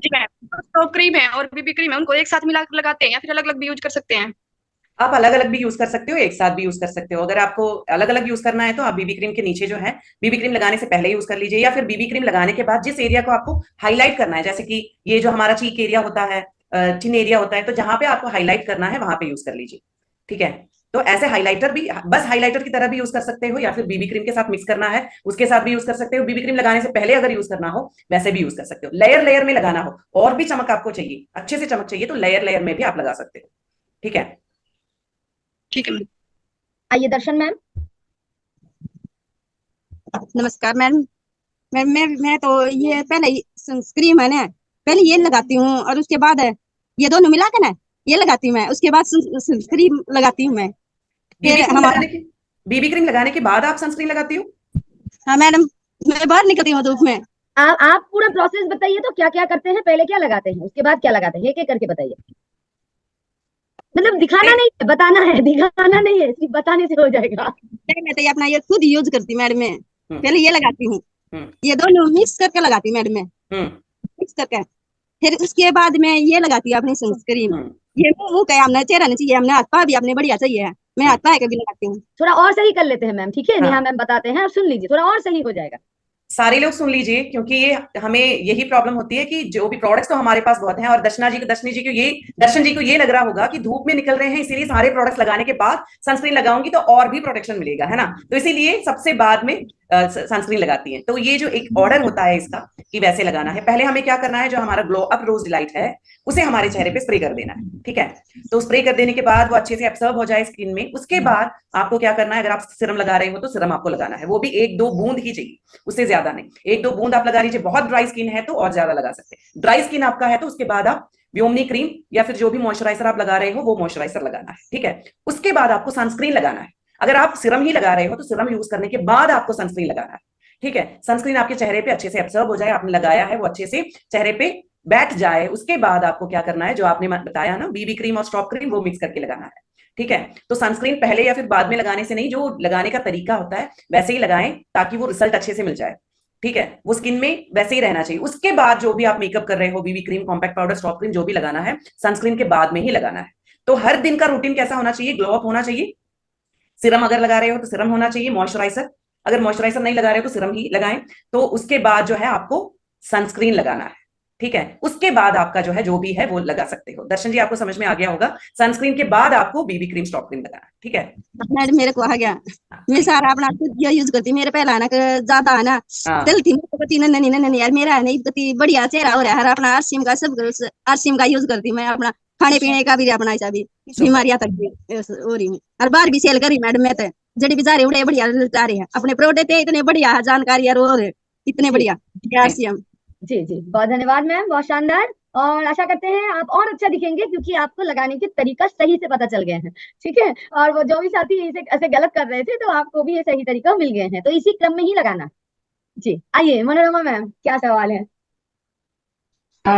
जी ma'am, तो cream है और बीबी क्रीम है, उनको एक साथ मिला कर लगाते हैं या फिर अलग अलग भी यूज कर सकते हैं? आप अलग अलग भी यूज कर सकते हो, एक साथ भी यूज कर सकते हो। अगर आपको अलग अलग यूज करना है तो आप बीबी क्रीम के नीचे जो है बीबी क्रीम लगाने से पहले यूज कर लीजिए, या फिर बीबी क्रीम लगाने के बाद जिस एरिया को आपको हाईलाइट करना है, जैसे कि ये जो हमारा चीक एरिया होता है, चिन एरिया होता है, तो जहां पे आपको हाईलाइट करना है वहां पे यूज कर लीजिए। ठीक है। तो ऐसे हाइलाइटर भी बस हाइलाइटर की तरह भी यूज कर सकते हो, या फिर बीबी क्रीम के साथ मिक्स करना है उसके साथ भी यूज कर सकते हो। बीबी क्रीम लगाने से पहले अगर यूज करना हो वैसे भी यूज कर सकते हो। लेयर लेयर में लगाना हो और भी चमक आपको चाहिए, अच्छे से चमक चाहिए, तो लेयर लेयर में भी आप लगा सकते हो। ठीक है। ठीक है मैम। आइए दर्शन मैम। नमस्कार मैम। मैं तो ये पहले सनस्क्रीन है ना, पहले ये लगाती हूँ और उसके बाद ये दोनों मिला के ना ये लगाती हूँ मैं, उसके बाद सनस्क्रीन लगाती हूँ मैं। बीबी फिर क्रीम हमारा लगाने के बीबी क्रीम लगाने के बाद आप सनस्क्रीन लगाती हो? हाँ मैडम, मैं बाहर निकलती हूँ धूप में। आप पूरा प्रोसेस बताइए, तो क्या क्या करते हैं, पहले क्या लगाते हैं, उसके बाद क्या लगाते हैं, एक एक करके बताइए। मतलब दिखाना नहीं। नहीं है, बताना है, दिखाना नहीं है, सिर्फ बताने से हो जाएगा। मैं तो ये अपना ये खुद यूज करती हूँ मैडम मैं। हम्म। पहले ये लगाती हूँ, हम्म। ये दोनों मिक्स करके लगाती हूँ मैडम मैं, हम्म। मिक्स करके फिर उसके बाद मैं ये लगाती हूँ अपनी सनस्क्रीन। हम्म। ये मुंह का हमने चेहरा नहीं चाहिए, हमने हाथ पा भी अपने बढ़िया चाहिए है, मैं हाथ हम्म। पा के भी लगाती हूँ। थोड़ा और सही कर लेते हैं मैम, ठीक है, नेहा हाँ, मैम बताते हैं, और सुन लीजिए, थोड़ा और सही हो जाएगा। सारे लोग सुन लीजिए, क्योंकि ये हमें यही प्रॉब्लम होती है कि जो भी प्रोडक्ट्स तो हमारे पास बहुत हैं, और दर्शन जी को ये लग रहा होगा कि धूप में निकल रहे हैं इसीलिए सारे प्रोडक्ट्स लगाने के बाद सनस्क्रीन लगाऊंगी तो और भी प्रोटेक्शन मिलेगा, है ना। तो इसीलिए सबसे बाद में सनस्क्रीन लगाती हैं। तो ये जो एक ऑर्डर होता है इसका कि वैसे लगाना है, पहले हमें क्या करना है, जो हमारा ग्लो अप रोज डिलाइट है उसे हमारे चेहरे पे स्प्रे कर देना है। ठीक है। तो स्प्रे कर देने के बाद वो अच्छे से एब्सॉर्ब हो जाए स्किन में, उसके बाद आपको क्या करना है, अगर आप सिरम लगा रहे हो तो सिरम आपको लगाना है, वो भी एक दो बूंद ही चाहिए, उससे ज्यादा नहीं। एक दो बूंद आप लगा लीजिए। बहुत ड्राई स्किन है तो और ज्यादा लगा सकते हैं। ड्राई स्किन आपका है तो उसके बाद आप व्योमनी क्रीम या फिर जो भी मॉइस्चराइजर आप लगा रहे हो वो मॉइस्चराइजर लगाना है। ठीक है। उसके बाद आपको सनस्क्रीन लगाना है। अगर आप सिरम ही लगा रहे हो तो सिरम यूज करने के बाद आपको सनस्क्रीन लगाना है। ठीक है। सनस्क्रीन आपके चेहरे पे अच्छे से एब्सॉर्ब हो जाए, आपने लगाया है वो अच्छे से चेहरे पे बैठ जाए, उसके बाद आपको क्या करना है, जो आपने बताया ना बीबी क्रीम और स्टॉप क्रीम, वो मिक्स करके लगाना है। ठीक है। तो सनस्क्रीन पहले या फिर बाद में लगाने से नहीं, जो लगाने का तरीका होता है वैसे ही लगाएं ताकि वो रिजल्ट अच्छे से मिल जाए। ठीक है। वो स्किन में वैसे ही रहना चाहिए। उसके बाद जो भी आप मेकअप कर रहे हो, BB cream, compact powder, stop cream, जो भी लगाना है सनस्क्रीन के बाद में ही लगाना है। तो हर दिन का रूटीन कैसा होना चाहिए, ग्लो अप होना चाहिए। सिरम अगर लगा रहे हो तो सिरम होना चाहिए, मॉइस्चराइजर अगर मॉइस्चराइजर नहीं लगा रहे हो तो सिरम ही लगाएं। तो उसके बाद जो है आपको सनस्क्रीन लगाना है। ठीक है। उसके बाद आपका जो है जो भी है वो लगा सकते हो। दर्शन जी आपको समझ में आ गया होगा, सनस्क्रीन के बाद आपको बीबी क्रीम, स्टॉप क्रीम लगाना है। ठीक है। मैडम मेरे को आ गया, हाँ, मैं ठीक है। सारा अपना खुद ये यूज करती हूँ। मेरे पहला है ना ज्यादा है ना, हाँ। चलती मेरे को पति नन्ही नन्ही यार, मेरा है नहीं पति बढ़िया चेहरा हो रहा है। अपना आरसीएम का सब आरसीएम का यूज करती हूँ मैं, अपना खाने पीने का भी अपना ऐसा भी सुपर। बीमारियां तक भी हो रही हूँ। और बाहर भी सेल करी मैडम मैं तो, जड़ी भी जा रही बड़े बढ़िया जा रहे हैं अपने प्रोडक्ट है, इतने बढ़िया जानकारी यार, और इतने जी बढ़िया थैंक आरसीएम। जी जी, बहुत धन्यवाद मैम, बहुत शानदार। और आशा करते हैं आप और अच्छा दिखेंगे, क्योंकि आपको लगाने के तरीका सही से पता चल गए हैं। ठीक है। और वो जो भी साथी इसे ऐसे गलत कर रहे थे, तो आपको भी ये सही तरीका मिल गए हैं, तो इसी क्रम में ही लगाना। जी आइए मनोरमा मैम, क्या सवाल है?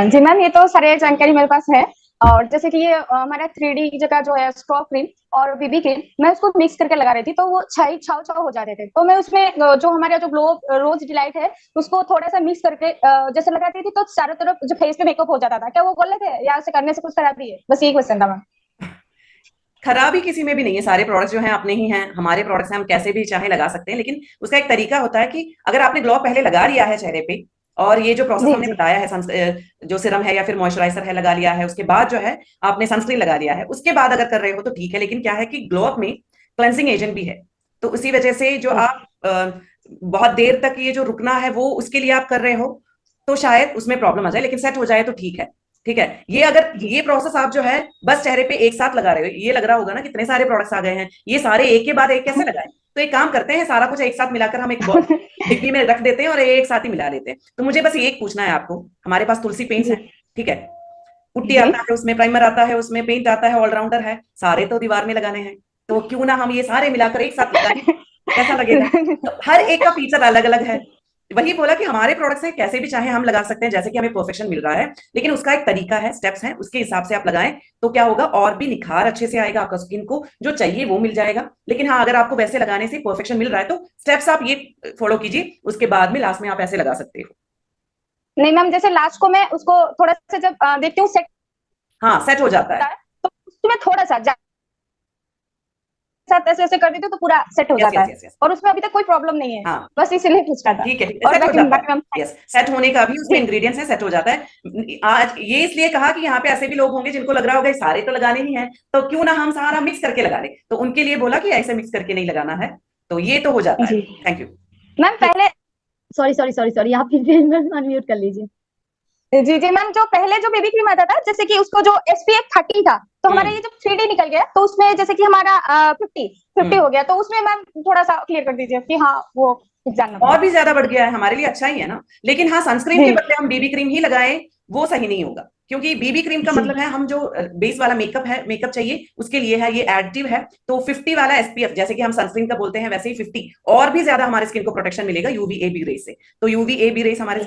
जी मैम, ये तो सारे जानकारी मेरे पास है। और जैसे कि ये हमारा 3D की जगह जो है स्ट्रॉ क्रीम और बीबी क्रीम, मैं उसको मिक्स करके लगा रही थी तो वो छाई छाव छाव हो जाते थे। तो मैं उसमें जो हमारा जो ग्लो रोज डिलाइट है उसको थोड़ा सा मिक्स करके जैसे लगाती थी, तो चारों तरफ जो फेस पे मेकअप हो जाता था। क्या वो गलत है या उसे करने से कुछ खराबी है? बस यही क्वेश्चन था मैम। खराबी किसी में भी नहीं है, सारे प्रोडक्ट्स जो हैं अपने ही हैं, हमारे प्रोडक्ट्स हैं, हम कैसे भी चाहे लगा सकते हैं। लेकिन उसका एक तरीका होता है कि अगर आपने ग्लो पहले लगा लिया है चेहरे पे, और ये जो प्रोसेस जी हमने जी। बताया है, जो सिरम है या फिर मॉइस्चराइजर है लगा लिया है, उसके बाद जो है आपने सनस्क्रीन लगा लिया है, उसके बाद अगर कर रहे हो तो ठीक है। लेकिन क्या है कि ग्लो अप में क्लेंसिंग एजेंट भी है, तो उसी वजह से जो आप बहुत देर तक ये जो रुकना है वो उसके लिए आप कर रहे हो, तो शायद उसमें प्रॉब्लम आ जाए। लेकिन सेट हो जाए तो ठीक है। ठीक है। ये अगर ये प्रोसेस आप जो है बस चेहरे पे एक साथ लगा रहे हो, ये लग रहा होगा ना कितने सारे प्रोडक्ट्स आ गए हैं, ये सारे एक के बाद एक कैसे लगाए। तो एक काम करते हैं, सारा कुछ एक साथ मिलाकर हम एक डिब्बी में रख देते हैं और एक साथ ही मिला लेते हैं। तो मुझे बस ये पूछना है आपको, हमारे पास तुलसी पेंट्स जी हैं। ठीक है। पुट्टी जी। आता है उसमें, प्राइमर आता है उसमें, पेंट आता है, ऑलराउंडर है, सारे तो दीवार में लगाने हैं। तो क्यों ना हम ये सारे मिलाकर एक साथ लगाएं, कैसा लगेगा। तो हर एक का फीचर अलग अलग है। वही बोला कि हमारे प्रोडक्ट्स है कैसे भी चाहे हम लगा सकते हैं, जैसे कि हमें परफेक्शन मिल रहा है, लेकिन उसका एक तरीका है, स्टेप्स हैं, उसके हिसाब से आप लगाएं। तो क्या होगा, और भी निखार अच्छे से आएगा, आपका स्किन को जो चाहिए वो मिल जाएगा। लेकिन हाँ, अगर आपको वैसे लगाने से परफेक्शन मिल रहा है तो स्टेप्स आप ये फॉलो कीजिए, उसके बाद में लास्ट में आप ऐसे लगा सकते हो। नहीं मैम, जैसे लास्ट को मैं उसको थोड़ा सा जब देखती हूँ सेट हाँ, सेट हो जाता है। तो उसमें थोड़ा सा साथ ऐसे ऐसे कर देती हूँ तो पूरा सेट हो यस जाता यस है, यस यस। और उसमें अभी तक कोई प्रॉब्लम नहीं है। हाँ बस इसीलिए पूछ रहा था। ठीक है, और सेट हो बाकी जाता बाकी मैम है। यस, सेट होने का भी उसमें जी इंग्रेडिएंट्स है, सेट हो जाता है। आज ये इसलिए कहा कि यहाँ पे ऐसे भी लोग होंगे जिनको लग रहा होगा ये सारे तो लगाने ही हैं, तो क्यों ना हम सारा मिक्स करके लगा लें, तो उनके लिए बोला कि ऐसे मिक्स करके नहीं लगाना है, तो ये तो हो जाता है। जी थैंक यू। मैम। पहले सॉरी सॉरी सॉरी सॉरी, आप अनम्यूट कर लीजिए। जी जी मैम, जो पहले जो बेबी क्रीम आता था, जैसे कि उसको जो SPF 30 था, तो हमारा ये जब 3D निकल गया तो उसमें जैसे कि हमारा 50 हो गया, तो उसमें मैम थोड़ा सा क्लियर कर दीजिए कि हाँ वो जानना था। और भी ज्यादा बढ़ गया है, हमारे लिए अच्छा ही है ना, लेकिन हाँ सनस्क्रीन के जी बदले हम बीबी क्रीम ही लगाएं, वो सही नहीं होगा, क्योंकि बीबी क्रीम का जी मतलब है हम जो बेस वाला मेकअप है, मेकअप चाहिए उसके लिए है, ये एडिटिव है, तो 50 वाला SPF जैसे कि हम सनस्क्रीन का बोलते हैं वैसे ही 50 और भी ज्यादा हमारे स्किन को प्रोटेक्शन मिलेगा UVA-B रेस से, तो UVA-B रेस हमारे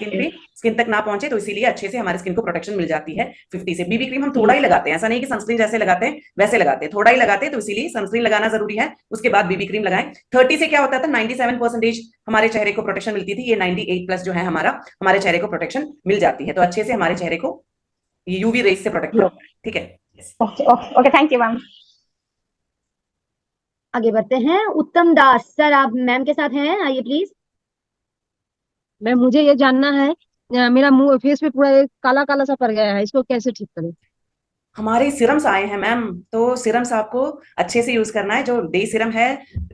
स्किन तक ना पहुंचे, तो इसीलिए अच्छे से हमारे स्किन को प्रोटेक्शन मिल जाती है 50 से। बीबी क्रीम हम थोड़ा ही लगाते हैं, ऐसा नहीं कि सनस्क्रीन जैसे लगाते हैं वैसे लगाते हैं, थोड़ा ही लगाते हैं, तो इसीलिए सनस्क्रीन लगाना जरूरी है, उसके बाद बीबी क्रीम लगाएं। 30 से क्या होता था, 97% हमारे चेहरे को प्रोटेक्शन मिलती थी, ये 98+ जो है हमारे चेहरे को प्रोटेक्शन मिल जाती है, तो अच्छे से हमारे चेहरे को ये यूवी रेस से प्रोटेक्ट करता है। ठीक है, okay okay okay, thank you ma'am. आगे बढ़ते हैं, उत्तम दास सर, आप मैम के साथ हैं, आइए प्लीज। मैम मुझे ये जानना है, मेरा मुंह फेस पे पूरा एक काला काला सा पड़ गया है, इसको कैसे ठीक करें? हमारे सिरम्स आए हैं मैम, तो सिरम्स आपको अच्छे से यूज करना है। जो डे सिरम है,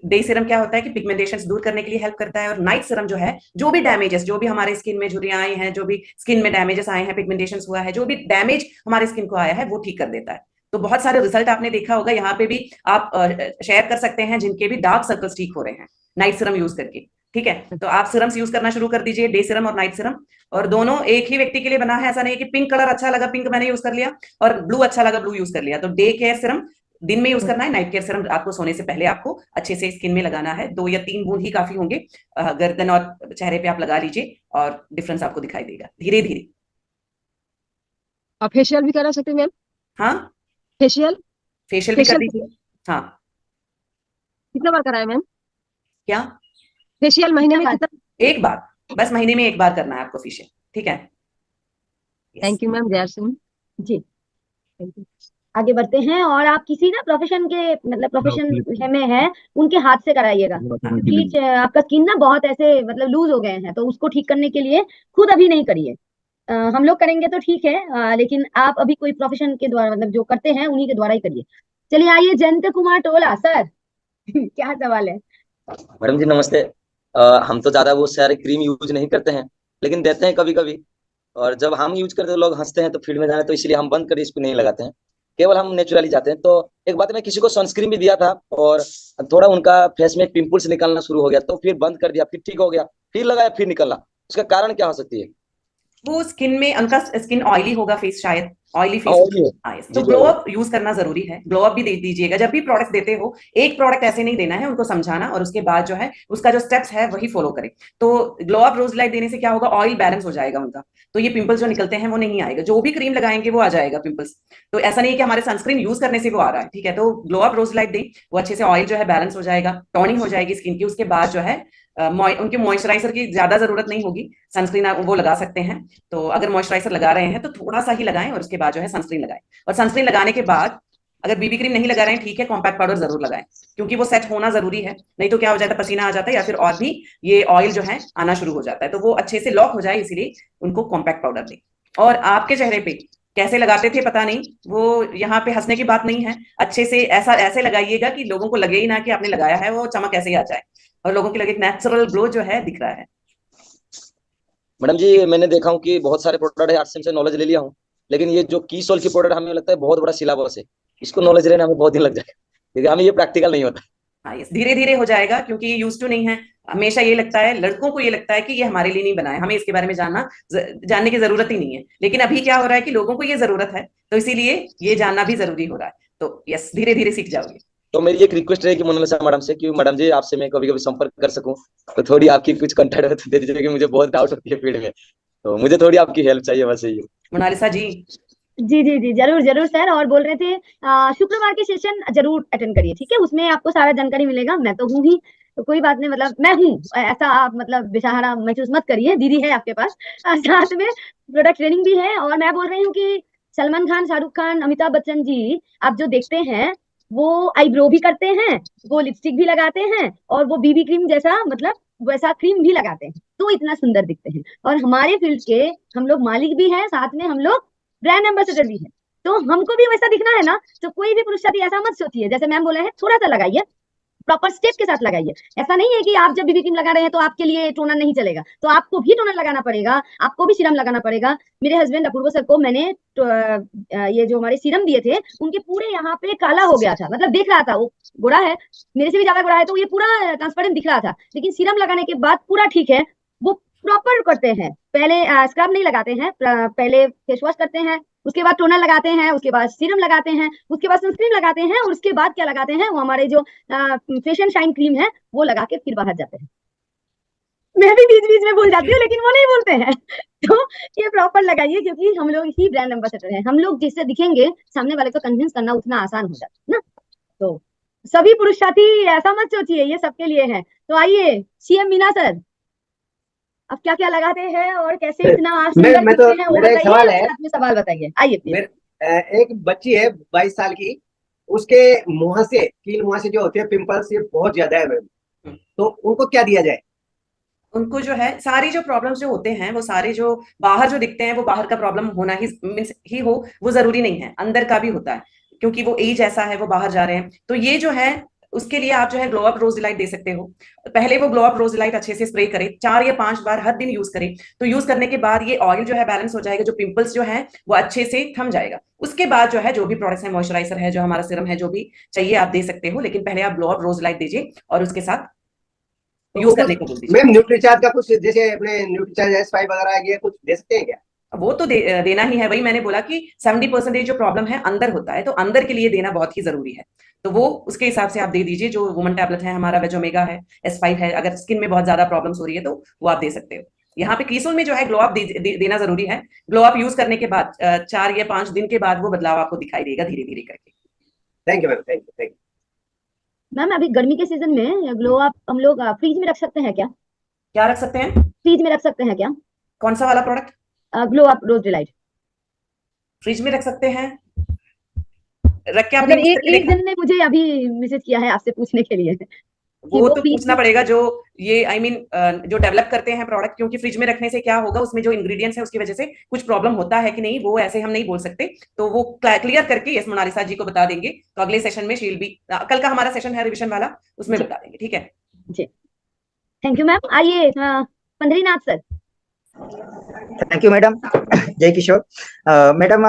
डे सिरम क्या होता है कि पिगमेंटेशन दूर करने के लिए हेल्प करता है, और नाइट सिरम जो है, जो भी डैमेजेस, जो भी हमारे स्किन में झुर्रियां आई हैं, जो भी स्किन में डैमेजेस आए हैं, पिगमेंटेशन हुआ है, जो भी डैमेज हमारे स्किन को आया है वो ठीक कर देता है। तो बहुत सारे रिजल्ट आपने देखा होगा, यहाँ पे भी आप शेयर कर सकते हैं जिनके भी डार्क सर्कल्स ठीक हो रहे हैं नाइट सिरम यूज करके। ठीक है, तो आप सिरम्स यूज करना शुरू कर दीजिए, डे सिरम और नाइट सिरम, और दोनों एक ही व्यक्ति के लिए बना है, ऐसा नहीं है कि पिंक कलर अच्छा लगा पिंक मैंने यूज कर लिया और ब्लू अच्छा लगा ब्लू यूज कर लिया। तो डे केयर सिरम दिन में यूज करना है, नाइट केयर सिरम रात को सोने से पहले आपको अच्छे से स्किन में लगाना है, 2 या 3 बूंद ही काफी होंगे, गर्दन और चेहरे पे आप लगा लीजिए और डिफरेंस आपको दिखाई देगा धीरे धीरे। आप फेशियल भी करा सकते हैं मैम? हाँ, फेशियल फेशियल भी कर फेशियल दीजिए। हाँ, कितना बार कराए मैम? क्या? फेशियल महीने में कितना? एक बार, बस महीने में एक बार करना है आपको फेशियल। ठीक है, थैंक यू मैम, जय सिंह जी थैंक यू। आगे बढ़ते हैं, और आप किसी ना प्रोफेशन के मतलब प्रोफेशन में है उनके हाथ से कराइएगा, क्योंकि आपका स्किन ना बहुत ऐसे मतलब लूज हो गए हैं, तो उसको ठीक करने के लिए खुद अभी नहीं करिए। हम लोग करेंगे तो ठीक है, लेकिन आप अभी कोई प्रोफेशन के द्वारा मतलब जो करते हैं उन्हीं के द्वारा ही करिए। चलिए आइए, जयंत कुमार टोला सर क्या सवाल है? मैडम जी नमस्ते। हम तो ज्यादा वो सारे क्रीम यूज नहीं करते हैं, लेकिन देते हैं कभी कभी, और जब हम यूज करते हैं तो लोग हंसते हैं, तो फील्ड में जाना, तो इसलिए हम बंद कर इसको नहीं लगाते हैं, केवल हम नेचुरली जाते हैं। तो एक बात, मैं किसी को सनस्क्रीन भी दिया था और थोड़ा उनका फेस में पिंपल्स निकलना शुरू हो गया, तो फिर बंद कर दिया, फिर ठीक हो गया, फिर लगाया फिर निकला, उसका कारण क्या हो सकती है? वो स्किन में उनका स्किन ऑयली होगा, फेस शायद ऑयली फेस ऑयली है हाँ, तो जी ग्लो जी। अप यूज करना जरूरी है, ग्लो अप भी दे दीजिएगा जब भी प्रोडक्ट देते हो। एक प्रोडक्ट ऐसे नहीं देना है, उनको समझाना और उसके बाद जो है उसका जो स्टेप्स है वही फॉलो करें। तो ग्लो अप रोज लाइट देने से क्या होगा, ऑयल बैलेंस हो जाएगा उनका, तो ये पिंपल्स जो निकलते हैं वो नहीं आएगा, जो भी क्रीम लगाएंगे वो आ जाएगा पिंपल्स। तो ऐसा नहीं है कि हमारे सनस्क्रीन यूज करने से वो आ रहा है। ठीक है, तो ग्लो अप रोज लाइट दें, वो अच्छे से ऑयल जो है बैलेंस हो जाएगा, टोनिंग हो जाएगी स्किन की, उसके बाद जो है उनके मॉइस्चराइजर की ज्यादा जरूरत नहीं होगी, सनस्क्रीन वो लगा सकते हैं। तो अगर मॉइस्चराइजर लगा रहे हैं तो थोड़ा सा ही लगाएं और उसके बाद जो है सनस्क्रीन लगाएं, और सनस्क्रीन लगाने के बाद अगर बीबी क्रीम नहीं लगा रहे हैं ठीक है, कॉम्पैक्ट पाउडर जरूर लगाएं, क्योंकि वो सेट होना जरूरी है, नहीं तो क्या हो जाता है, पसीना आ जाता है या फिर और भी ये ऑयल जो है आना शुरू हो जाता है, तो वो अच्छे से लॉक हो जाए, इसीलिए उनको कॉम्पैक्ट पाउडर दें। और आपके चेहरे पे कैसे लगाते थे पता नहीं, वो यहाँ पे हंसने की बात नहीं है, अच्छे से ऐसा ऐसे लगाइएगा कि लोगों को लगे ही ना कि आपने लगाया है, वो चमक ऐसे ही आ जाए और लोगों के लगे नेचुरल ग्लो जो है दिख रहा है। मैडम जी मैंने देखा हूँ कि बहुत सारे प्रोडक्ट है, आरसीएम से नॉलेज ले लिया हूँ, लेकिन ये जो की सोल की प्रोडक्ट हमें लगता है बहुत बड़ा सिलेबस है, इसको नॉलेज लेने हमें बहुत दिन लग जाएगा, क्योंकि हमें ये प्रैक्टिकल नहीं होता। हाँ, ये धीरे धीरे हो जाएगा, क्योंकि ये यूज टू नहीं है। हमेशा ये लगता है, लड़कों को ये लगता है कि ये हमारे लिए नहीं बना है, हमें इसके बारे में जानने की जरूरत ही नहीं है, लेकिन अभी क्या हो रहा है कि लोगों को ये जरूरत है, तो इसीलिए ये जानना भी जरूरी हो रहा है। तो यस, धीरे धीरे सीख जाओगे। तो मेरी एक रिक्वेस्ट रहेगी मोनालिसा मैडम से कि मैडम जी आपसे मैं कभी कभी संपर्क कर सकूं, तो थोड़ी आपकी कुछ कंटेंट दे दीजिए, कि मुझे बहुत डाउट होती है फील्ड में, तो मुझे थोड़ी आपकी हेल्प चाहिए बस ये। मोनालिसा जी, जी जी जी, जरूर जरूर सर। और बोल रहे थे शुक्रवार के सेशन जरूर अटेंड करिए, ठीक है, उसमें आपको सारा जानकारी मिलेगा, मैं तो हूँ ही, तो कोई बात नहीं, मतलब मैं हूँ ऐसा, आप मतलब बेसहारा महसूस मत करिए, दीदी है आपके पास। साथ में प्रोडक्ट ट्रेनिंग भी है। और मैं बोल रही हूँ कि सलमान खान, शाहरुख खान, अमिताभ बच्चन जी आप जो देखते हैं वो आईब्रो भी करते हैं, वो लिपस्टिक भी लगाते हैं, और वो बीबी क्रीम जैसा मतलब वैसा क्रीम भी लगाते हैं, तो इतना सुंदर दिखते हैं। और हमारे फील्ड के हम लोग मालिक भी हैं, साथ में हम लोग ब्रांड एम्बेसडर भी हैं। तो हमको भी वैसा दिखना है ना, तो कोई भी पुरुष साथी ऐसा मत सोचिए, जैसे मैम बोले हैं थोड़ा सा लगाइए, प्रॉपर स्टेप के साथ लगाइए। ऐसा नहीं है कि आप जब बीबी क्रीम लगा रहे हैं तो आपके लिए टोनर नहीं चलेगा, तो आपको भी टोनर लगाना पड़ेगा, आपको भी सीरम लगाना पड़ेगा। मेरे हस्बैंड अपूर्व सर को मैंने ये जो हमारे सीरम दिए थे, उनके पूरे यहाँ पे काला हो गया था, मतलब देख रहा था, वो गोरा है, मेरे से भी ज्यादा गोरा है, तो ये पूरा ट्रांसपेरेंट दिख रहा था। लेकिन सीरम लगाने के बाद पूरा ठीक है। वो प्रॉपर करते हैं, पहले स्क्रब नहीं लगाते हैं, पहले फेस वॉश करते हैं, उसके बाद टोनर लगाते हैं, उसके बाद सीरम लगाते हैं, उसके बाद सनस्क्रीन लगाते हैं, और उसके बाद क्या लगाते हैं, वो हमारे जो फेस एंड शाइन क्रीम है वो लगा के फिर बाहर जाते हैं। मैं भी बीच बीच में भूल जाती हूँ, लेकिन वो नहीं बोलते हैं। तो ये प्रॉपर लगाइए, क्योंकि हम लोग ही ब्रांड एम्बेसडर हैं। हम लोग जिससे दिखेंगे सामने वाले को कन्विंस करना उतना आसान हो जाता है ना। तो सभी पुरुष साथी ऐसा मत सोचिए, ये सबके लिए है। तो आइए सीएम मीना सर, अब क्या क्या लगाते हैं और कैसे इतना सुंदर मैं तो दिखते हैं वो मेरा एक बताइए, सवाल है। साथ में सवाल बताइए, आइए प्लीज। एक बच्ची है 22 साल की, उसके मुंह से कील मुंह से जो होते हैं पिंपल्स, ये बहुत ज्यादा है मैम, तो उनको क्या दिया जाए? उनको जो है सारी जो प्रॉब्लम्स जो होते हैं वो सारे जो बाहर जो दिखते हैं वो बाहर का प्रॉब्लम होना ही मीन्स ही हो, वो जरूरी नहीं है, अंदर का भी होता है, क्योंकि वो एज ऐसा है, वो बाहर जा रहे हैं। तो ये जो है उसके लिए आप जो है ग्लो अप रोज डिलाइट दे सकते हो। पहले वो ग्लो अप रोज डिलाइट अच्छे से स्प्रे करें, 4 या 5 बार हर दिन यूज करें। तो यूज करने के बाद ये ऑयल जो है बैलेंस हो जाएगा, जो पिंपल्स जो है वो अच्छे से थम जाएगा। उसके बाद जो है जो भी प्रोडक्ट्स है, मॉइस्चराइजर है, जो हमारा सीरम है, जो भी चाहिए आप दे सकते हो, लेकिन पहले आप ग्लो अप रोज डिलाइट दीजिए और उसके साथ यूज करने को बोल दीजिए। मैम न्यूट्रीचार्ज का कुछ, जैसे अपने न्यूट्रीचार्ज S5 वगैरह, ये कुछ दे सकते हैं क्या? वो तो देना ही है। वही मैंने बोला कि 70% जो प्रॉब्लम है अंदर होता है, तो अंदर के लिए देना बहुत ही जरूरी है। तो वो उसके हिसाब से आप दे दीजिए। जो वुमन टैबलेट है हमारा, वेजोमेगा है, S5 है, अगर स्किन में बहुत ज्यादा प्रॉब्लम्स हो रही है तो वो आप दे सकते हो। यहाँ पे क्रीसोल में जो है ग्लो अप देना जरूरी है। ग्लो अप यूज करने के बाद 4 या 5 दिन के बाद वो बदलाव आपको दिखाई देगा धीरे धीरे करके। Thank you ma'am, thank you, thank you. Ma'am अभी गर्मी के सीजन में ग्लो अप हम लोग फ्रीज में रख सकते हैं क्या? क्या रख सकते हैं? फ्रीज में रख सकते हैं क्या कौन सा वाला प्रोडक्ट? ग्लो अप रोज डिलाइट? फ्रिज में रख सकते हैं? रख के आपने मतलब यूज एक करके एक देखा? जन ने मुझे अभी मैसेज किया है आपसे पूछने के लिए कि वो वो तो फ्रीज पूछना पड़ेगा जो ये जो डेवलप करते हैं प्रोडक्ट, क्योंकि फ्रिज में रखने से क्या होगा, उसमें जो इंग्रेडिएंट्स है उसकी वजह से कुछ प्रॉब्लम होता है कि नहीं, वो ऐसे हम नहीं बोल सकते। तो वो क्लियर करके यस मोनालिसा जी को बता देंगे। तो अगले सेशन में शील भी, कल का हमारा सेशन है रिविजन वाला, उसमें जी बता देंगे। ठीक है जी, थैंक यू मैम। आइए पंद्रीनाथ सर। Thank you madam. जय किशोर। मैडम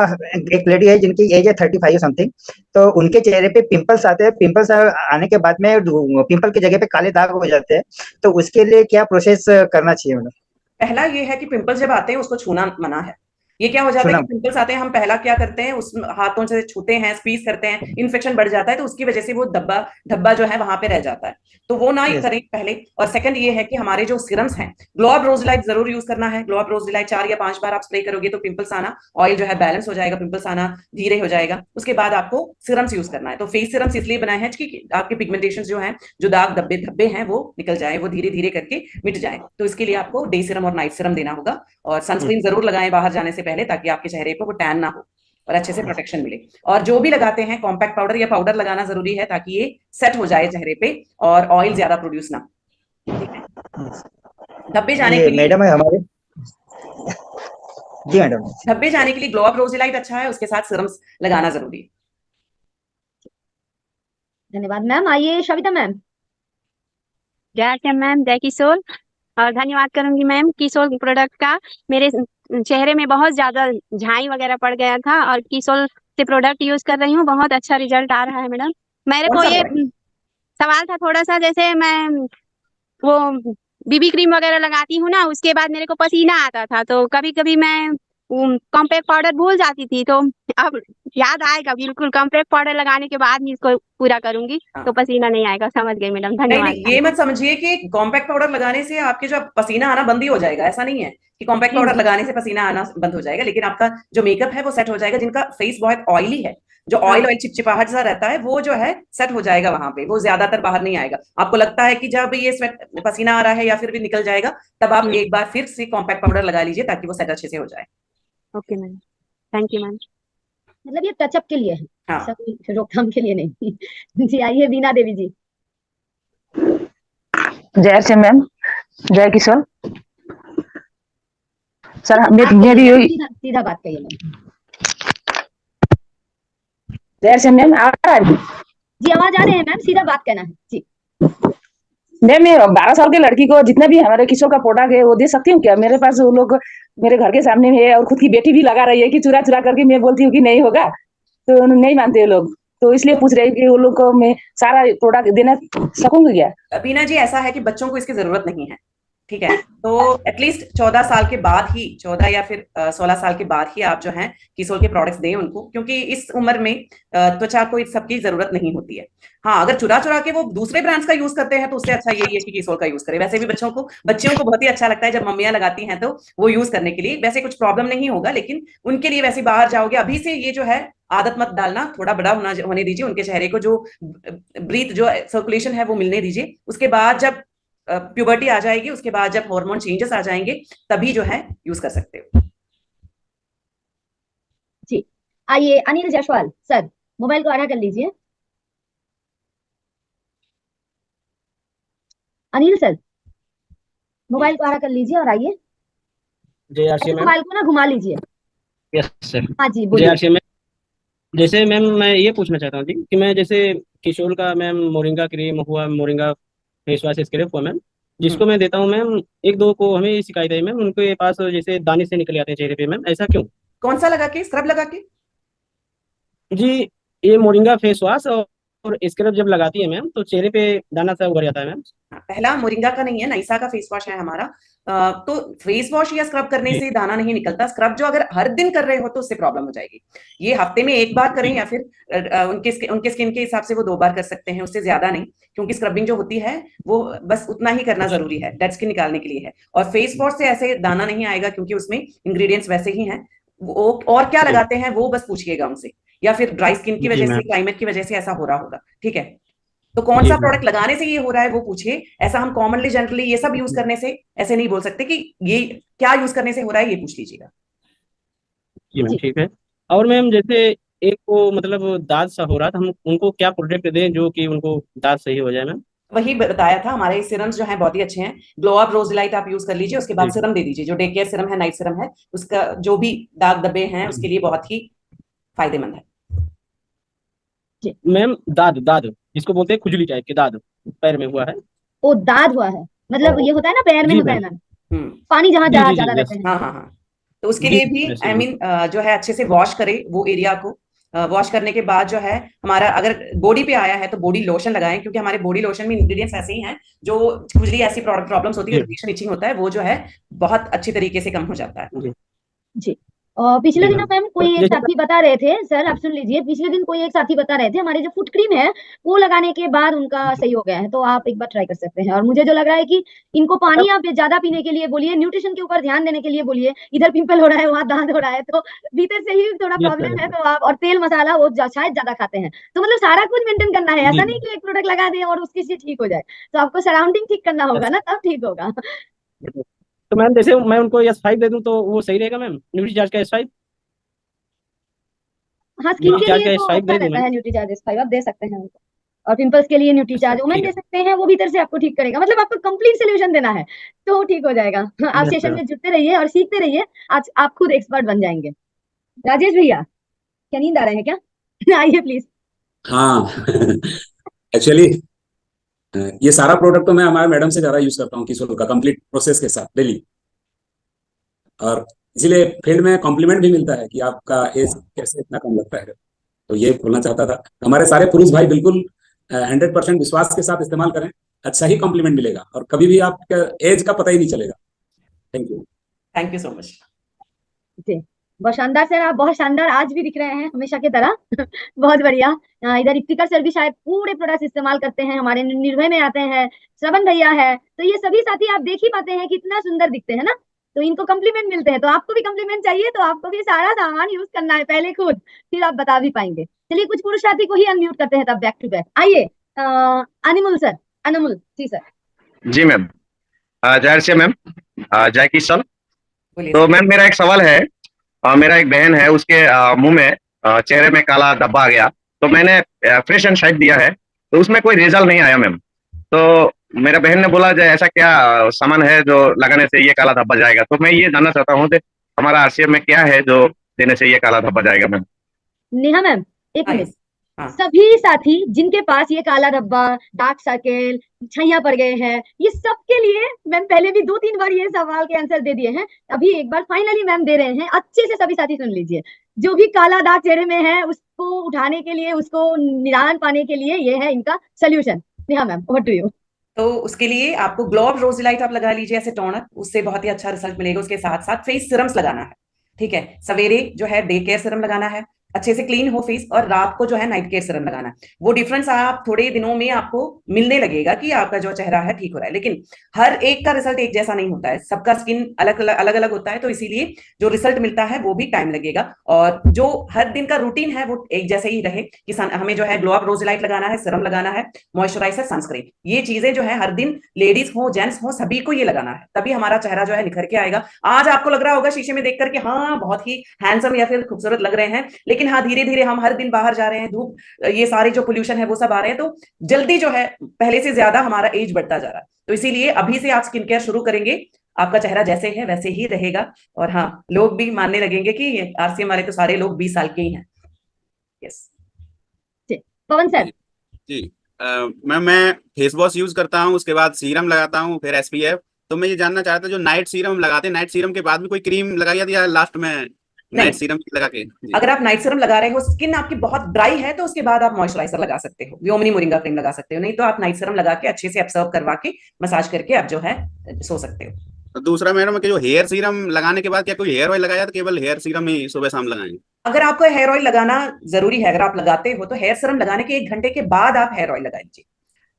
एक लेडी है जिनकी एज है 35 समथिंग, तो उनके चेहरे पे पिंपल्स आते हैं। पिंपल्स आने के बाद में पिंपल की जगह पे काले दाग हो जाते हैं, तो उसके लिए क्या प्रोसेस करना चाहिए मैडम? पहला ये है कि पिंपल्स जब आते हैं उसको छूना मना है। ये क्या हो जाता है कि पिंपल्स आते हैं, हम पहला क्या करते हैं, उस हाथों से छूते हैं, स्क्वीज करते हैं, इन्फेक्शन बढ़ जाता है, तो उसकी वजह से वो धब्बा जो है वहां पे रह जाता है। तो वो ना करें पहले। और सेकंड ये है कि हमारे जो सीरम्स हैं, ग्लो अप रोज डिलाइट जरूर यूज करना है। ग्लो अप रोज डिलाइट 4 या 5 बार आप स्प्रे करोगे तो पिंपल्स आना, ऑयल जो है बैलेंस हो जाएगा, पिंपल्स आना धीरे हो जाएगा। उसके बाद आपको सीरम्स यूज करना है। तो फेस सीरम्स इसलिए बनाए हैं कि आपके पिगमेंटेशन जो है, जो दाग धब्बे हैं वो निकल जाए, वो धीरे धीरे करके मिट जाए। तो इसके लिए आपको डे सीरम और नाइट सीरम देना होगा। और सनस्क्रीन जरूर लगाएं बाहर जाने से पहले, ताकि आपके चेहरे पे वो टैन ना हो और अच्छे से प्रोटेक्शन मिले। और जो भी लगाते हैं कॉम्पैक्ट पाउडर या पाउडर लगाना जरूरी है, ताकि ये सेट हो जाए चेहरे पे और ऑयल ज्यादा प्रोड्यूस ना। ठीक है। धब्बे जाने के लिए मैडम है हमारे। जी मैडम। धब्बे जाने के लिए ग्लो अप रोज डिलाइट अच्छा है, उसके साथ सीरम्स लगाना जरूरी है। धन्यवाद मैम। आइए शविता मैम। जय मैम, जय किशोर। और धन्यवाद करूंगी मैम किशोर प्रोडक्ट का। मेरे चेहरे में बहुत ज्यादा झाई वगैरह पड़ गया था, और किशोर से प्रोडक्ट यूज कर रही हूँ, बहुत अच्छा रिजल्ट आ रहा है मैडम। मेरे को ये सवाल था थोड़ा सा, जैसे मैं वो बीबी क्रीम वगैरह लगाती हूँ ना, उसके बाद मेरे को पसीना आता था, तो कभी कभी मैं कॉम्पैक्ट पाउडर भूल जाती थी, तो अब याद आएगा बिल्कुल, कॉम्पैक्ट पाउडर लगाने के बाद ही इसको पूरा करूंगी तो पसीना नहीं आएगा। समझ गई मैडम, धन्यवाद। नहीं, ये मत समझिए कि कॉम्पैक्ट पाउडर लगाने से आपके जो पसीना आना बंद ही हो जाएगा, ऐसा नहीं है कि कॉम्पैक्ट पाउडर लगाने से पसीना आना बंद हो जाएगा। लेकिन आपका जो मेकअप है वो सेट हो जाएगा। जिनका फेस बहुत ऑयली है जो ऑयल चिपचिपाहट सा रहता है वो जो है सेट हो जाएगा वहां पे, वो ज्यादातर बाहर नहीं आएगा। आपको लगता है कि जब ये स्वेट पसीना आ रहा है या फिर भी निकल जाएगा, तब आप एक बार फिर से कॉम्पैक्ट पाउडर लगा लीजिए ताकि वो सेट अच्छे से हो जाए। Okay ma'am, thank you ma'am. मतलब ये टचअप के लिए है, हाँ। ऐसा कोई रोकथाम के लिए नहीं। जी आइए बीना देवी जी। जय श्री मैम, जय किशोर सर। मेरी सीधा बात कहिए मैम। जय श्री मैम, आ रहा है जी आवाज आ रहे हैं मैम, सीधा बात कहना है जी। मैम मैं 12 साल की लड़की को जितना भी हमारे किशोर का प्रोडक्ट है वो दे सकती हूँ क्या? मेरे पास वो लोग मेरे घर के सामने में है और खुद की बेटी भी लगा रही है कि चुरा चुरा करके मैं बोलती हूँ कि नहीं होगा तो नहीं मानते लोग, तो इसलिए पूछ रहे हैं कि वो लोग को मैं सारा प्रोडक्ट देना सकूंगी क्या? बीना जी ऐसा है कि बच्चों को इसकी जरूरत नहीं है, ठीक है? तो एटलीस्ट 14 साल के बाद ही, 14 या फिर 16 साल के बाद ही आप जो है किशोर के प्रोडक्ट्स दें उनको, क्योंकि इस उम्र में त्वचा को इस सबकी जरूरत नहीं होती है। हाँ, अगर चुरा चुरा के वो दूसरे ब्रांड्स का यूज करते हैं तो उससे अच्छा यही है कि किशोर का यूज करें। वैसे भी बच्चियों को बहुत ही अच्छा लगता है जब मम्मियां लगाती हैं तो वो यूज करने के लिए, वैसे कुछ प्रॉब्लम नहीं होगा, लेकिन उनके लिए वैसे बाहर जाओगे अभी से ये जो है आदत मत डालना, थोड़ा बड़ा होने दीजिए, उनके चेहरे को जो ब्रीथ जो सर्कुलेशन है वो मिलने दीजिए। उसके बाद जब प्यूबर्टी आ जाएगी, उसके बाद जब हार्मोन चेंजेस आ जाएंगे, तभी जो है यूज कर सकते हो। जी आइए अनिल जायसवाल सर, मोबाइल को आड़ा कर लीजिए। अनिल सर मोबाइल को आड़ा कर लीजिए और आइए। मोबाइल को ना घुमा लीजिए। Yes sir. हाँ जी बोलिए। मैम जैसे मैम मैं ये पूछना चाहता हूँ जी कि मैं जैसे किशोर का मैम मोरिंगा क्रीम हुआ, मोरिंगा फेस वॉश स्क्रब हुआ मैम, जिसको मैं देता हूँ मैम, एक दो को हमें शिकायत है मैम, उनके पास जैसे दाने से निकल आते हैं चेहरे पे मैम, ऐसा क्यों? कौन सा लगा के? स्क्रब लगा के? जी ये मोरिंगा फेस वॉश और स्क्रब जब लगाती है मैम तो चेहरे पे दाना सा उभर जाता है मैम। पहला मोरिंगा का नहीं है, नाइसा का फेस वॉश है हमारा। तो फेस वॉश या स्क्रब करने से दाना नहीं निकलता। स्क्रब जो अगर हर दिन कर रहे हो तो उससे प्रॉब्लम हो जाएगी। ये हफ्ते में एक बार करें या फिर उनके स्किन के हिसाब से वो 2 बार कर सकते हैं, उससे ज्यादा नहीं, क्योंकि स्क्रबिंग जो होती है वो बस उतना ही करना जरूरी है, डेड स्किन निकालने के लिए है। और फेस वॉश से ऐसे दाना नहीं आएगा क्योंकि उसमें इंग्रेडिएंट्स वैसे ही हैं। वो और क्या लगाते हैं वो बस पूछिएगा उनसे, या फिर ड्राई स्किन की वजह से, क्लाइमेट की वजह से ऐसा हो रहा होगा, ठीक है? तो कौन सा प्रोडक्ट लगाने से ये हो रहा है वो पूछिए। ऐसा हम कॉमनली जनरली ये सब यूज करने से ऐसे नहीं बोल सकते कि ये क्या यूज करने से हो रहा है, ये पूछ लीजिएगा। जी मैम ठीक है। और मैम जैसे एक को मतलब दाद सा हो रहा था, हम उनको क्या प्रोडक्ट दें जो कि उनको दाद सही हो जाए मैम? वही बताया था, हमारे सिरम्स जो हैं बहुत ही अच्छे हैं। ग्लो अप रोज डिलाइट आप यूज कर लीजिए, उसके बाद सिरम दे दीजिए, जो डे केयर सिरम है, नाइट सिरम है, उसका जो भी दाग धब्बे हैं उसके लिए बहुत ही फायदेमंद है। मैम दाद जिसको बोलते हैं खुजली टाइप के दाद पैर में हुआ है, वो दाद हुआ है मतलब ये होता है ना पैर में होता है ना, पानी जहाँ ज्यादा रहता है। हाँ, तो उसके लिए भी आई मीन जो है अच्छे से वॉश करे वो एरिया को। वॉश करने के बाद जो है हमारा अगर बॉडी पे आया है तो बॉडी लोशन लगाएं, क्योंकि हमारे बॉडी लोशन में इंग्रेडिएंट्स ऐसे ही हैं जो खुजली ऐसी प्रॉब्लम्स होती है, इरिटेशन इचिंग होता है, वो जो है बहुत अच्छी तरीके से कम हो जाता है। जी पिछले दिनों मैम कोई एक साथी बता रहे थे, सर आप सुन लीजिए, पिछले दिन कोई एक साथी बता रहे थे हमारे जो फुट क्रीम है वो लगाने के बाद उनका सही हो गया है, तो आप एक बार ट्राई कर सकते हैं। और मुझे जो लग रहा है कि इनको पानी आप ज्यादा पीने के लिए बोलिए, न्यूट्रिशन के ऊपर ध्यान देने के लिए बोलिए। इधर पिंपल हो रहा है, वहाँ दांत हो रहा है, तो भीतर से ही थोड़ा प्रॉब्लम है, तो आप और तेल मसाला वो शायद ज्यादा खाते हैं, तो मतलब सारा कुछ मेंटेन करना है। ऐसा नहीं कि एक प्रोडक्ट लगा दें और उसकी चीज ठीक हो जाए, तो आपको सराउंडिंग ठीक करना होगा ना, तब ठीक होगा। तो मैम जैसे मैं उनको S5 दे दूं तो वो सही रहेगा मैम, न्यूट्रीचार्ज का S5? हाँ स्किन के लिए तो अच्छा रहता है न्यूट्रीचार्ज S5, आप दे सकते हैं उनको। और पिंपल्स के लिए न्यूट्रीचार्ज ओमेन दे सकते हैं, वो भीतर से आपको ठीक करेगा, मतलब आपको कंप्लीट सोल्यूशन देना है तो ठीक हो जाएगा। आप सेशन में जुड़ते रहिए और सीखते रहिए, आज आप खुद एक्सपर्ट बन जाएंगे। राजेश भैया क्या नींद आ रहे हैं क्या? आइए प्लीज। हाँ एक्चुअली ये सारा प्रोडक्ट तो मैं हमारे मैडम से ज्यादा यूज करता हूँ किशोर का, कंप्लीट प्रोसेस के साथ डेली, और इसीलिए फील्ड में कॉम्प्लीमेंट भी मिलता है कि आपका एज कैसे इतना कम लगता है। तो ये बोलना चाहता था, हमारे सारे पुरुष भाई बिल्कुल 100% विश्वास के साथ इस्तेमाल करें, अच्छा ही कॉम्प्लीमेंट मिलेगा और कभी भी आपका एज का पता ही नहीं चलेगा। Thank you so much. जी बहुत शानदार सर, आप बहुत शानदार आज भी दिख रहे हैं हमेशा की तरह। बहुत बढ़िया। इधर इफ्तिकार सर भी शायद पूरे प्रोडक्ट इस्तेमाल करते हैं, हमारे निर्भय में आते हैं, श्रवण भैया है, तो ये सभी साथी आप देख ही पाते हैं कितना सुंदर दिखते हैं ना। तो इनको कम्प्लीमेंट मिलते हैं। तो आपको भी कम्प्लीमेंट चाहिए तो आपको भी सारा सामान यूज करना है पहले खुद, फिर आप बता भी पाएंगे। चलिए कुछ पुरुष साथी को ही अनम्यूट करते हैं तब बैक टू बैक। आइए अनिमुल सर, अनमुल जी सर। जी मैम, जय श्री मैम, जय किशन। बोलिए तो सर। मैम मेरा एक सवाल है, मेरा एक बहन है, उसके मुंह में चेहरे में काला धब्बा आ गया, तो मैंने फ्रेश एंड शाइट दिया है, तो उसमें कोई रिजल्ट नहीं आया मैम। तो मेरा बहन ने बोला ऐसा क्या सामान है जो लगाने से ये काला धब्बा जाएगा, तो मैं ये जानना चाहता हूँ कि हमारा आरसीएम में क्या है जो देने से ये काला धब्बा जाएगा मैम। नेहा मैम एक मिनट, हाँ। सभी साथी जिनके पास ये काला धब्बा, डार्क सर्कल, छाइयां पड़ गए हैं, ये सबके लिए मैम पहले भी 2-3 बार ये सवाल के आंसर दे दिए हैं, अभी एक बार फाइनली मैम दे रहे हैं। अच्छे से सभी साथी सुन लीजिए, जो भी काला दाग चेहरे में है उसको उठाने के लिए, उसको निदान पाने के लिए ये है इनका solution. Neha ma'am over to you. तो उसके लिए आपको ग्लोब रोजिलाइट आप लगा लीजिए ऐसे टोनर, उससे बहुत ही अच्छा रिजल्ट मिलेगा। उसके साथ साथ फेस सीरम्स लगाना है, ठीक है। सवेरे जो है डे केयर सीरम लगाना है, अच्छे से क्लीन हो फेस, और रात को जो है नाइट केयर सीरम लगाना है। वो डिफरेंस आप थोड़े दिनों में आपको मिलने लगेगा कि आपका जो चेहरा है ठीक हो रहा है। लेकिन हर एक का रिजल्ट एक जैसा नहीं होता है, सबका स्किन अलग अलग होता है, तो इसीलिए जो रिजल्ट मिलता है वो भी टाइम लगेगा। और जो हर दिन का रूटीन है वो एक जैसे ही रहे कि हमें जो है ग्लो अप रोजिलाइट लगाना है, सीरम लगाना है, मॉइस्चराइजर, सनस्क्रीन, ये चीजें जो है हर दिन लेडीज हो जेंट्स हो सभी को ये लगाना है, तभी हमारा चेहरा जो है निखर के आएगा। आज आपको लग रहा होगा शीशे में देख करके हाँ बहुत ही हैंडसम या फिर खूबसूरत लग रहे हैं, लेकिन हाँ धीरे धीरे हम हर दिन बाहर जा रहे हैं, धूप, ये सारे जो पोल्यूशन है वो सब आ रहे हैं, तो जल्दी जो है पहले से ज्यादा हमारा एज बढ़ता जा रहा है। तो इसीलिए अभी से आप स्किन केयर शुरू करेंगे, आपका चेहरा जैसे है वैसे ही रहेगा। और हाँ, लोग भी मानने लगेंगे कि आरसीएम वाले तो सारे लोग 20 साल के ही हैं। यस पवन सर। जी मैम, मैं फेस वॉश यूज करता हूँ, उसके बाद सीरम लगाता हूँ, फिर एसपीएफ। तो मैं ये जानना चाहता था जो नाइट सीरम लगाते हैं, नाइट सीरम के बाद भी कोई क्रीम लगाई जाती है लास्ट में नाइट सीरम लगा के? अगर आप नाइट सीरम लगा रहे हो, स्किन आपकी बहुत ड्राई है, तो उसके बाद आप मॉइस्चराइजर लगा सकते हो, व्योमिनी मोरिंगा क्रीम लगा सकते हो, नहीं तो आप नाइट सीरम लगा के अच्छे से एब्सॉर्ब करवा के मसाज करके आप जो है सो सकते हो। तो दूसरा मैडम कि जो हेयर सीरम लगाने के बाद क्या कोई हेयर ऑयल लगाया, तो केवल हेयर सीरम ही सुबह शाम लगाएंगे? अगर आपको हेयर ऑयल लगाना जरूरी है, अगर आप लगाते हो तो हेयर सीरम लगाने के 1 घंटे के बाद आप हेयर ऑयल लगा लीजिए,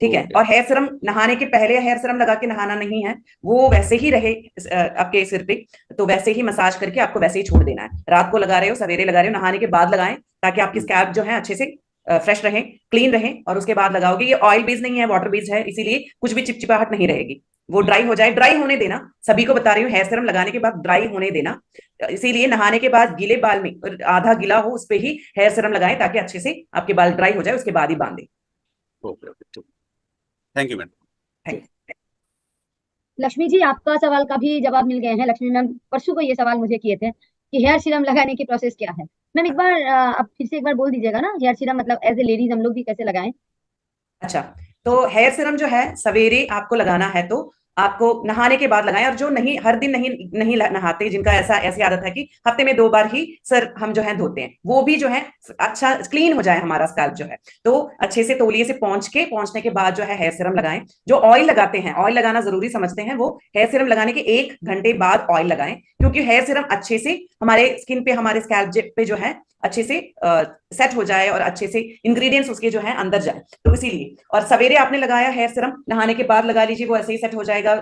ठीक है। और हेयर सीरम नहाने के पहले हेयर सीरम लगा के नहाना नहीं है, वो वैसे ही रहे आपके सिर पे, तो वैसे ही मसाज करके आपको वैसे ही छोड़ देना है। रात को लगा रहे हो, सवेरे लगा रहे हो, नहाने के बाद लगाएं, ताकि आपकी स्कैल्प जो है अच्छे से फ्रेश रहे, क्लीन रहे, और उसके बाद लगाओगे। ये ऑयल बेस्ड नहीं है, वाटर बेस्ड है, इसीलिए कुछ भी चिपचिपाहट नहीं रहेगी। वो ड्राई हो जाए, ड्राई होने देना, सभी को बता रही हूँ, हेयर सीरम लगाने के बाद ड्राई होने देना। इसीलिए नहाने के बाद गीले बाल में आधा गीला हो उस पर ही हेयर सीरम लगाएं, ताकि अच्छे से आपके बाल ड्राई हो जाए, उसके बाद ही बांधे। Thank you ma'am. Lakshmi ji, आपका सवाल का भी जवाब मिल गए हैं। लक्ष्मी मैम परसों को ये सवाल मुझे किए थे कि हेयर सीरम लगाने की प्रोसेस क्या है। मैम एक बार आप फिर से एक बार बोल दीजिएगा ना, हेयर सीरम मतलब एज ए लेडीज हम लोग भी कैसे लगाएं? अच्छा, तो हेयर सीरम जो है सवेरे आपको लगाना है, तो आपको नहाने के बाद लगाएं। और जो नहीं हर दिन नहीं नहाते, जिनका ऐसी आदत है कि हफ्ते में 2 बार ही सर हम जो है धोते हैं, वो भी जो है अच्छा क्लीन हो जाए हमारा स्कैल्प जो है, तो अच्छे से तौलिए से पहुंचने के बाद जो है हेयर सीरम लगाएं। जो ऑयल लगाते हैं, ऑयल लगाना जरूरी समझते हैं, वो हेयर सीरम लगाने के 1 घंटे बाद ऑयल लगाएं, क्योंकि हेयर सीरम अच्छे से हमारे स्किन पे, हमारे स्कैल्प पे जो है अच्छे से सेट हो जाए और अच्छे से इंग्रेडिएंट्स उसके जो है अंदर जाए, तो इसीलिए। और सवेरे आपने लगाया हेयर सीरम, नहाने के बाद लगा लीजिए, वो ऐसे ही सेट हो जाएगा,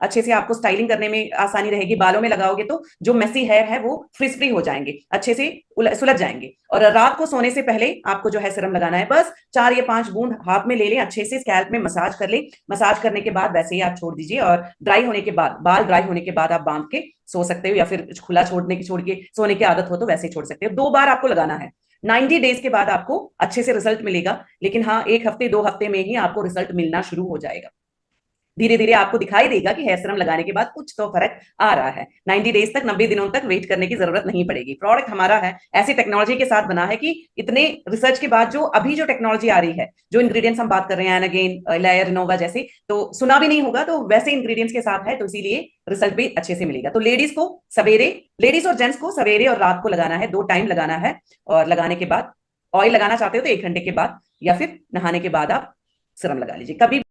अच्छे से आपको स्टाइलिंग करने में आसानी रहेगी। बालों में लगाओगे तो जो मेसी हेयर है वो फ्रिज फ्री हो जाएंगे, अच्छे से सुलझ जाएंगे। और रात को सोने से पहले आपको जो है सीरम लगाना है, बस 4 या 5 बूंद हाथ में ले लें, अच्छे से स्कैल्प में मसाज कर लें। मसाज करने के बाद वैसे ही आप छोड़ दीजिए, और ड्राई होने के बाद, बाल ड्राई होने के बाद आप बांध के सो सकते हो, या फिर खुला छोड़ के सोने की आदत हो तो वैसे ही छोड़ सकते हो। 2 बार आपको लगाना है। 90 डेज के बाद आपको अच्छे से रिजल्ट मिलेगा, लेकिन हाँ 1 हफ्ते 2 हफ्ते में ही आपको रिजल्ट मिलना शुरू हो जाएगा। धीरे धीरे आपको दिखाई देगा कि हेयर सीरम लगाने के बाद कुछ तो फर्क आ रहा है। 90 डेज तक, 90 दिनों तक वेट करने की जरूरत नहीं पड़ेगी। प्रोडक्ट हमारा है, ऐसी टेक्नोलॉजी के साथ बना है कि इतने रिसर्च के बाद जो अभी जो टेक्नोलॉजी आ रही है, जो इंग्रेडिएंट्स हम बात कर रहे हैं, एनागेन, लायर, नोवा जैसे, तो सुना भी नहीं होगा, तो वैसे इंग्रेडिएंट्स के साथ है, तो इसीलिए रिजल्ट भी अच्छे से मिलेगा। तो लेडीज और जेंट्स को सवेरे और रात को लगाना है, 2 टाइम लगाना है। और लगाने के बाद ऑयल लगाना चाहते हो तो 1 घंटे के बाद, या फिर नहाने के बाद आप सीरम लगा लीजिए। कभी